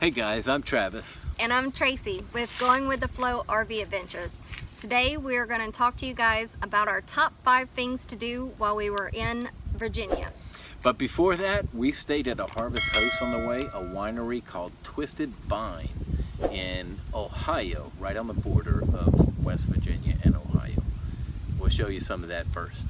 Hey guys, I'm Travis. And I'm Tracy with Going With The Flow RV Adventures. Today we're going to talk to you guys about our top 5 things to do while we were in Virginia. But before that, we stayed at a Harvest Host on the way, a winery called Twisted Vine in Ohio, right on the border of West Virginia and Ohio. We'll show you some of that first.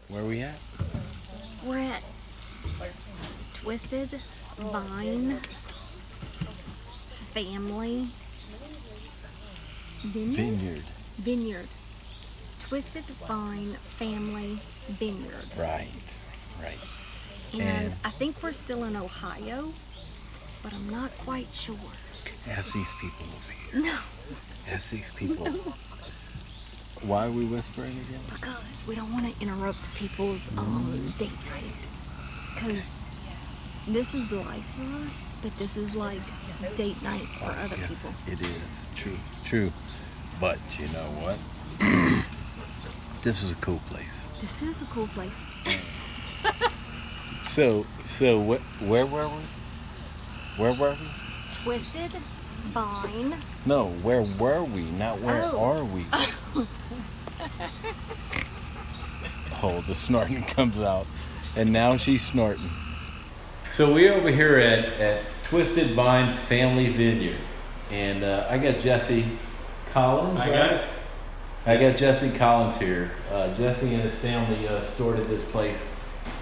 Where are we at? We're at Twisted Vine Family Vineyard. Twisted Vine Family Vineyard. Right. And I think we're still in Ohio, but I'm not quite sure. Ask these people over here. No. Ask these people. Why are we whispering again? Because we don't want to interrupt people's date night. Because this is life for us, but this is like date night for other people. Yes, it is. True. But you know what? This is a cool place. This is a cool place. So where were we? Where were we? Twisted Vine. No, where were we? Not where are we? Oh, the snorting comes out. And now she's snorting. So we're over here at Twisted Vine Family Vineyard. And I got Jesse Collins. Hi, right? guys. I got Jesse Collins here. Jesse and his family started this place.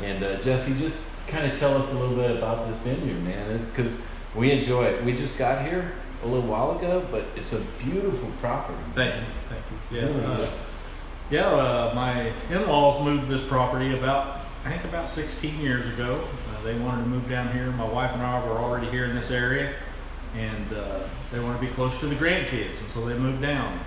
And Jesse, just kind of tell us a little bit about this vineyard, man. It's because we enjoy it. We just got here a little while ago, but it's a beautiful property. Thank you. Yeah, my in-laws moved this property about 16 years ago. They wanted to move down here. My wife and I were already here in this area, and they wanted to be close to the grandkids, and so they moved down.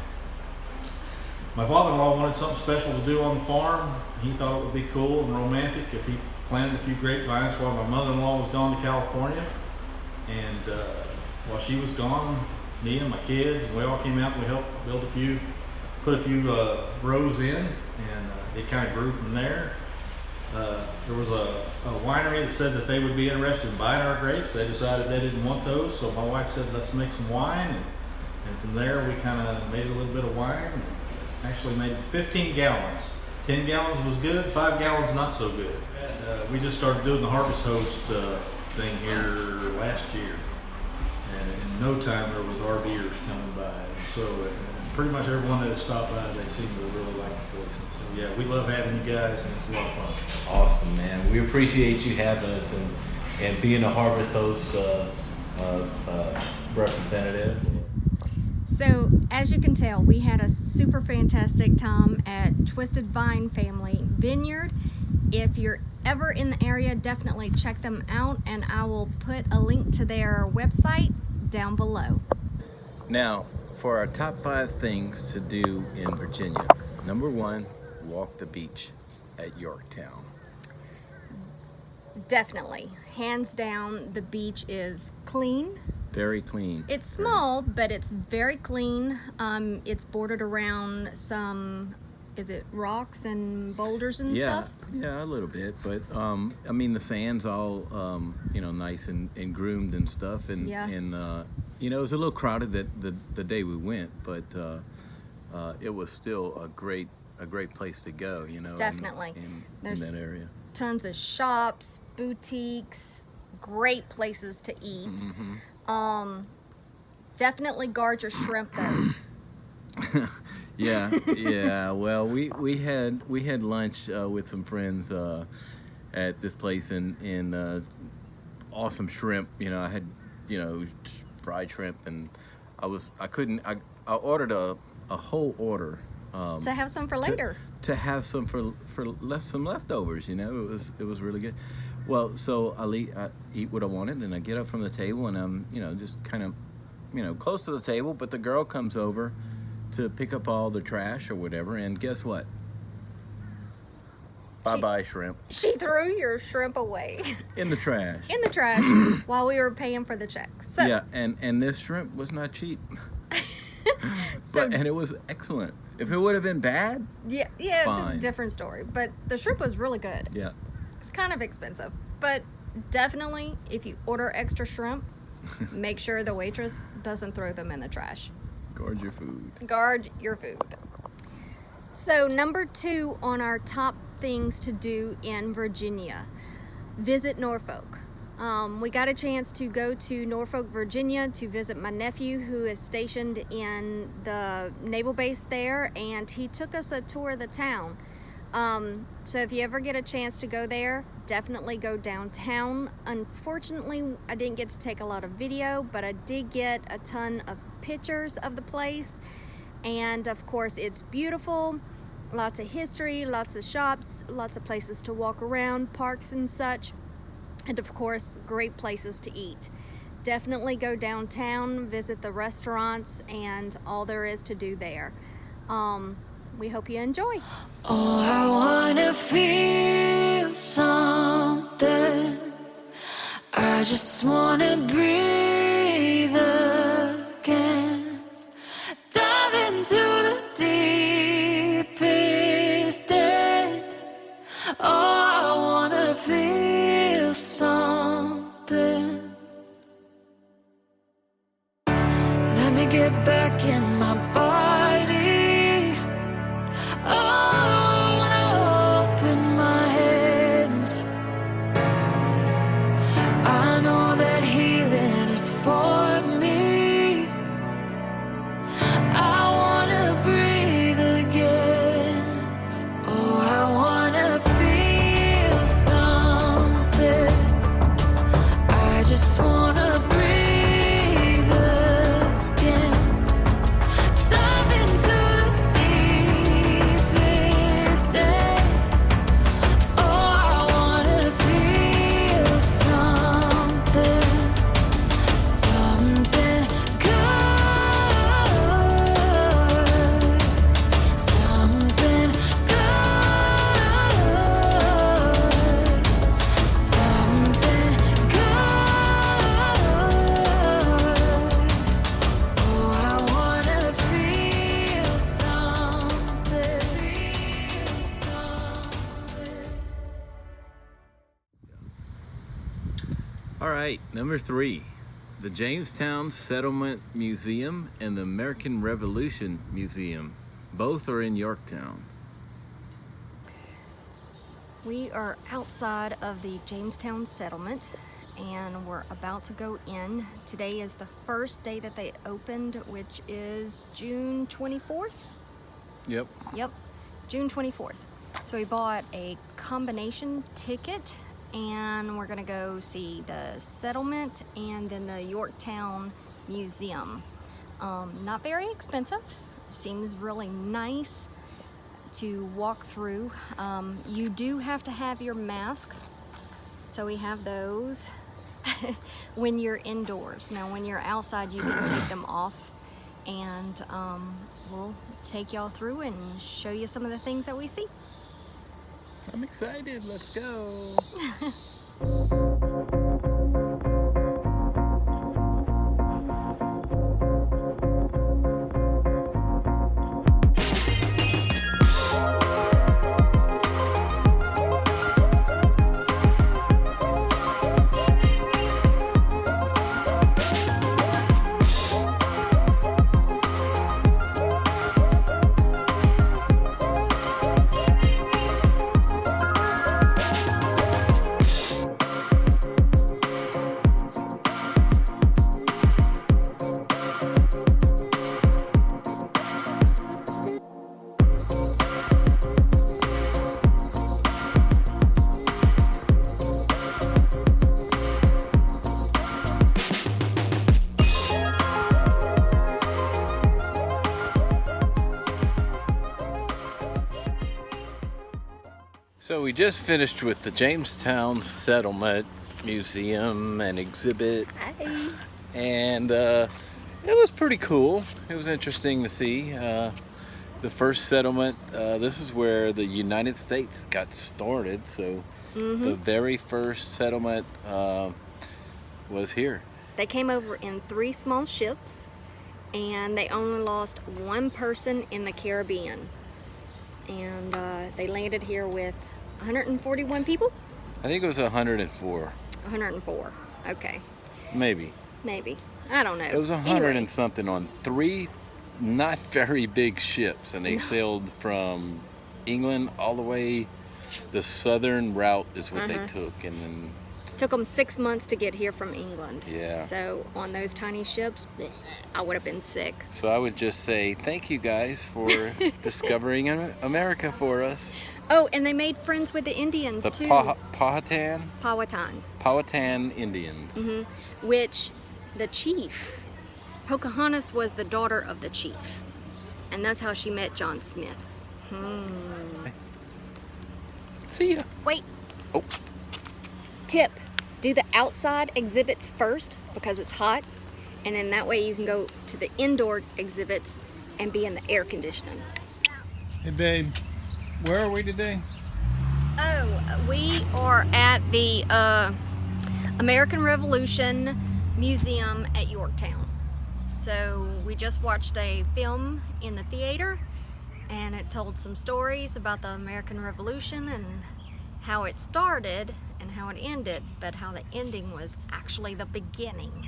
My father-in-law wanted something special to do on the farm. He thought it would be cool and romantic if he planted a few grapevines while my mother-in-law was gone to California. And while she was gone, me and my kids, we all came out and we helped build put a few rows in, and it kind of grew from there. There was a winery that said that they would be interested in buying our grapes. They decided they didn't want those, so my wife said, let's make some wine. And from there, we kind of made a little bit of wine. And actually made 15 gallons. 10 gallons was good, 5 gallons not so good. We just started doing the Harvest Host thing here last year. And in no time, there was RVers coming by. And so pretty much everyone that has stopped by, they seem to really like the place. And so yeah, we love having you guys, and it's a lot of fun. Awesome, man. We appreciate you having us and being a Harvest Host representative. So, as you can tell, we had a super fantastic time at Twisted Vine Family Vineyard. If you're ever in the area, definitely check them out, and I will put a link to their website down below. Now, for our top 5 things to do in Virginia. Number 1, walk the beach at Yorktown. Definitely. Hands down, the beach is clean. Very clean. It's small, but it's very clean. It's bordered around some, is it rocks and boulders and stuff? Yeah, a little bit. But, I mean, the sand's all, nice and groomed and stuff. And it was a little crowded the day we went, but it was still a great place to go, Definitely. in There's that area. Tons of shops, boutiques, great places to eat. Mm-hmm. Definitely guard your shrimp though. Yeah. Well, we had lunch with some friends at this place and awesome shrimp. I had fried shrimp, and I ordered a whole order to have some for later. To have some for some leftovers. It was really good. Well, so I eat what I wanted, and I get up from the table, and I'm, just kind of, close to the table. But the girl comes over to pick up all the trash or whatever, and guess what? Bye-bye shrimp. She threw your shrimp away. In the trash. In the trash while we were paying for the check. So, yeah, and this shrimp was not cheap. And it was excellent. If it would have been bad, yeah, fine. Different story. But the shrimp was really good. Yeah. It's kind of expensive, but definitely if you order extra shrimp, make sure the waitress doesn't throw them in the trash. Guard your food. Guard your food. So number 2 on our top things to do in Virginia, visit Norfolk. We got a chance to go to Norfolk, Virginia to visit my nephew who is stationed in the naval base there, and he took us a tour of the town. So if you ever get a chance to go there, definitely go downtown. Unfortunately, I didn't get to take a lot of video, but I did get a ton of pictures of the place. And of course, it's beautiful. Lots of history, lots of shops, lots of places to walk around, parks and such. And of course, great places to eat. Definitely go downtown, visit the restaurants, and all there is to do there. We hope you enjoy. Oh, I wanna feel something. I just wanna breathe again. Dive into the deepest end. Oh, I wanna feel something. Let me get back in my body. Oh, I wanna open my hands. I know that healing is for me. I wanna breathe again. Oh, I wanna feel something. I just wanna breathe again. Dive into the deepest end. Oh, I wanna feel something. Something good. Something good. Something good. Oh, I wanna feel something. Feel something. All right, number 3, the Jamestown Settlement Museum and the American Revolution Museum. Both are in Yorktown. We are outside of the Jamestown settlement and we're about to go in. Today is the first day that they opened, which is June 24th. Yep. Yep, June 24th. So we bought a combination ticket and we're gonna go see the settlement and then the Yorktown Museum. Not very expensive, seems really nice to walk through. You do have to have your mask, so we have those when you're indoors. Now when you're outside you can take them off, and we'll take y'all through and show you some of the things that we see. I'm excited. Let's go. So we just finished with the Jamestown Settlement Museum and Exhibit. Hi. And it was pretty cool. It was interesting to see. The first settlement, this is where the United States got started. So the very first settlement was here. They came over in 3 small ships, and they only lost 1 person in the Caribbean. And they landed here with 141 people? I think it was 104. 104, okay. Maybe. Maybe. I don't know. It was 100 and something on 3 not very big ships, and they sailed from England all the way. The southern route is what they took, and then It took them 6 months to get here from England. Yeah. So on those tiny ships, I would have been sick. so I would just say thank you guys for discovering America for us. Oh, and they made friends with the Indians The too. Powhatan Indians. Which the chief, Pocahontas was the daughter of the chief. And that's how she met John Smith. See ya. Wait, Oh, tip, do the outside exhibits first because it's hot. And then that way you can go to the indoor exhibits and be in the air conditioning. hey babe, where are we today? Oh, we are at the American Revolution Museum at Yorktown. So we just watched a film in the theater, and it told some stories about the American Revolution and how it started and how it ended, but how the ending was actually the beginning.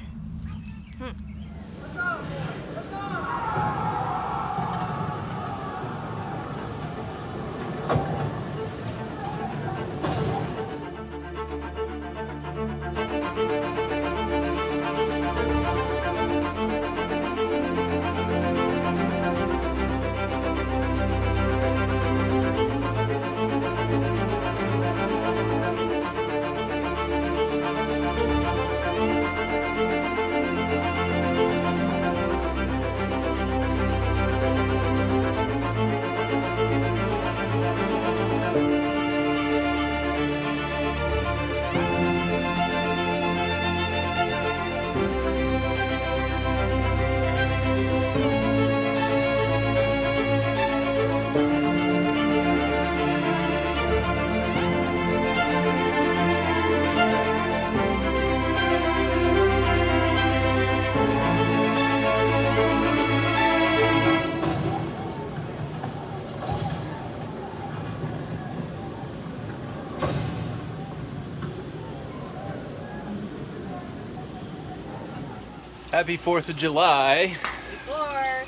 Happy 4th of July. Before.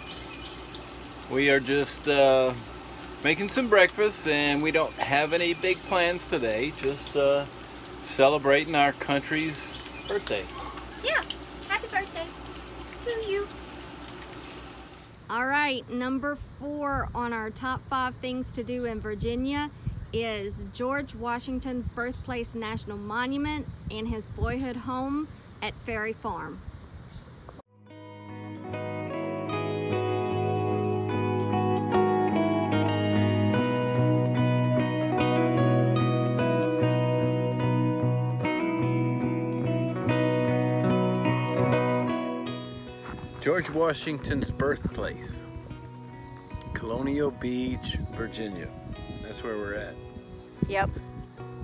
We are just making some breakfast, and we don't have any big plans today. Just celebrating our country's birthday. Yeah, happy birthday to you. All right, number 4 on our top 5 things to do in Virginia is George Washington's Birthplace National Monument and his boyhood home at Ferry Farm. George Washington's birthplace, Colonial Beach, Virginia. That's where we're at. Yep.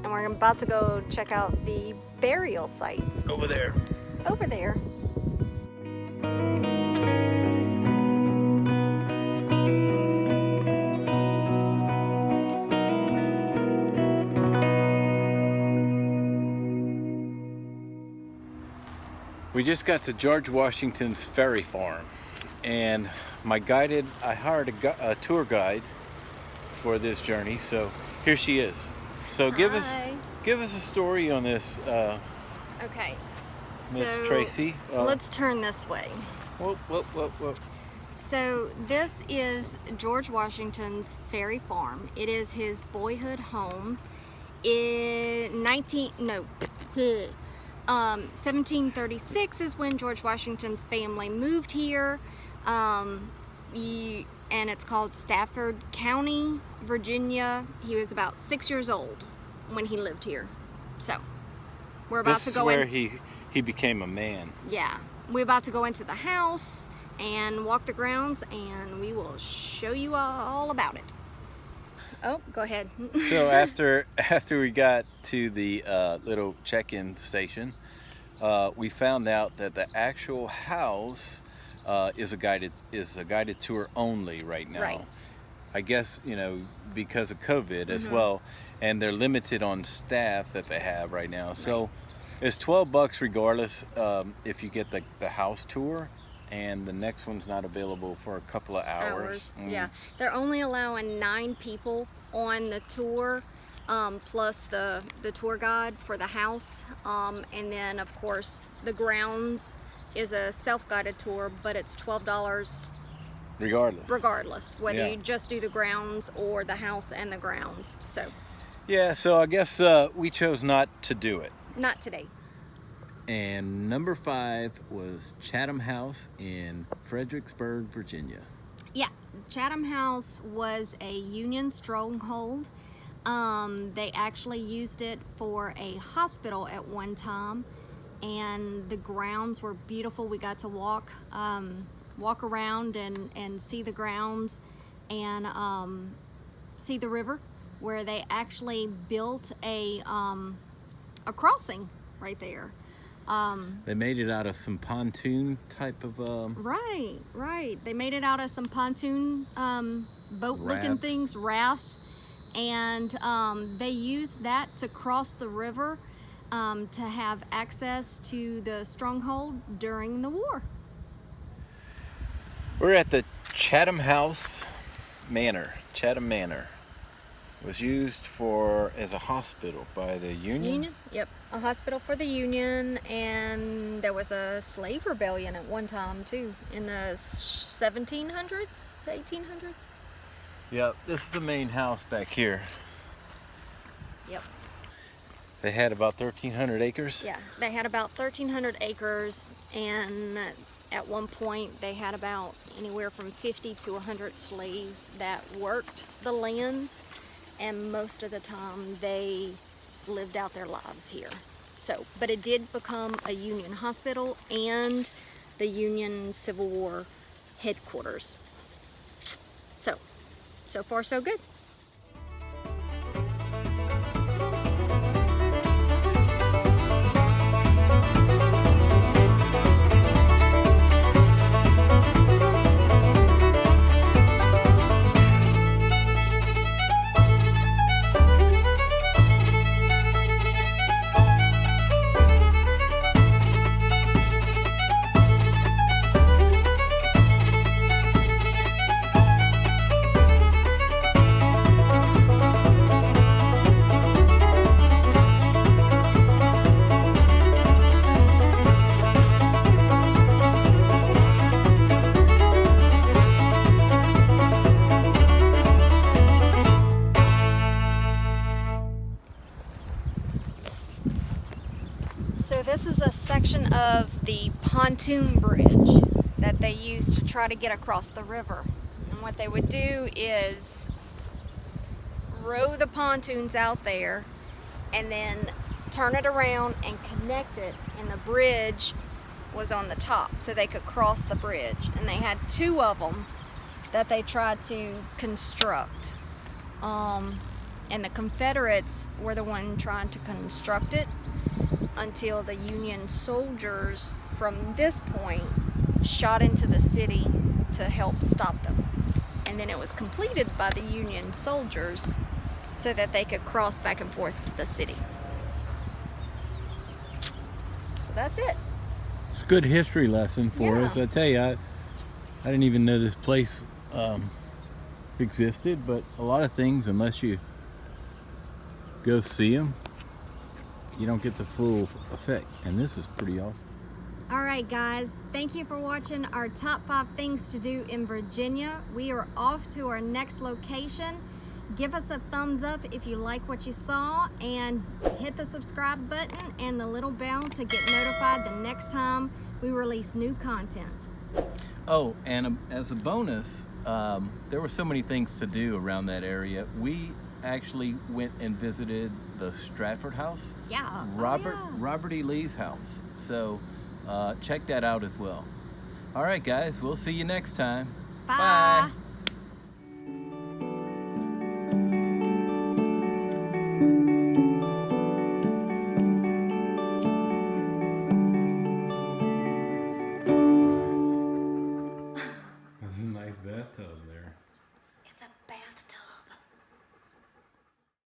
And we're about to go check out the burial sites Over there. over there. We just got to George Washington's Ferry Farm, and I hired a tour guide for this journey. So here she is. So give us a story on this, Okay. Miss So Tracy. let's turn this way. Whoop. So this is George Washington's Ferry Farm. It is his boyhood home. In 1736 is when George Washington's family moved here, and it's called Stafford County, Virginia. He was about 6 years old when he lived here. So we're about This to is go where in. he became a man. Yeah, we're about to go into the house and walk the grounds, and we will show you all about it. Oh, go ahead. So after we got to the little check-in station, we found out that the actual house is a guided tour only right now. Right. I guess, you know, because of COVID as well, and they're limited on staff that they have right now. So it's $12 regardless if you get the house tour, and the next one's not available for a couple of hours. Yeah, they're only allowing 9 people on the tour, plus the tour guide for the house, and then of course the grounds is a self-guided tour, but it's $12 regardless whether you just do the grounds or the house and the grounds. So yeah, so I guess we chose not to do it. not today. And number 5 was Chatham House in Fredericksburg, Virginia. Yeah, Chatham House was a Union stronghold. They actually used it for a hospital at one time, and the grounds were beautiful. We got to walk around and see the grounds and see the river, where they actually built a crossing right there. They made it out of some pontoon type of Right. They made it out of some pontoon boat-looking things, rafts, and they used that to cross the river to have access to the stronghold during the war. We're at the Chatham House Manor. Chatham Manor was used as a hospital by the Union. Yep, a hospital for the Union, and there was a slave rebellion at one time too, in the 1700s, 1800s. Yep, this is the main house back here. Yep. They had about 1,300 acres. Yeah, they had about 1,300 acres, and at one point they had about anywhere from 50 to 100 slaves that worked the lands, and most of the time they lived out their lives here. So, but it did become a Union hospital and the Union Civil War headquarters. So far so good. So this is a section of the pontoon bridge that they used to try to get across the river. And what they would do is row the pontoons out there and then turn it around and connect it, and the bridge was on the top so they could cross the bridge. And they had 2 of them that they tried to construct. And the Confederates were the one trying to construct it until the Union soldiers from this point shot into the city to help stop them. And then it was completed by the Union soldiers so that they could cross back and forth to the city. So that's it. It's a good history lesson for us. I tell you, I didn't even know this place existed, but a lot of things, unless you go see them, you don't get the full effect, and this is pretty awesome. All right, guys, thank you for watching our top 5 things to do in Virginia. We are off to our next location. Give us a thumbs up if you like what you saw, and hit the subscribe button and the little bell to get notified the next time we release new content. Oh, and as a bonus, there were so many things to do around that area. We actually went and visited the Stratford House. Yeah. Robert Oh, yeah. Robert E. Lee's house. So check that out as well. All right, guys, we'll see you next time. Bye.